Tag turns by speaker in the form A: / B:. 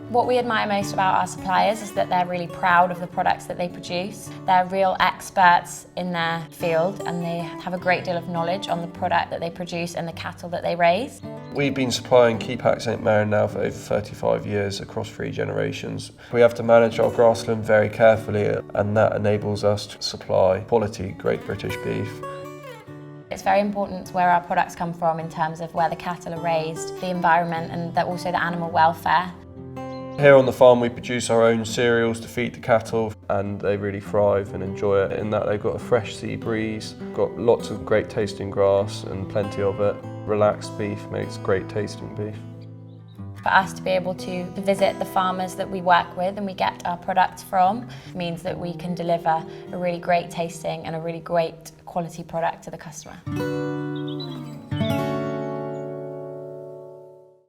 A: What we admire most about our suppliers is that they're really proud of the products that they produce. They're real experts in their field and they have a great deal of knowledge on the product that they produce and the cattle that they raise.
B: We've been supplying Kepak St Mirren now for over 35 years across 3 generations. We have to manage our grassland very carefully, and that enables us to supply quality Great British beef.
A: It's very important where our products come from in terms of where the cattle are raised, the environment and also the animal welfare.
B: Here on the farm we produce our own cereals to feed the cattle, and they really thrive and enjoy it in that they've got a fresh sea breeze, got lots of great tasting grass and plenty of it. Relaxed beef makes great tasting beef.
A: For us to be able to visit the farmers that we work with and we get our products from means that we can deliver a really great tasting and a really great quality product to the customer.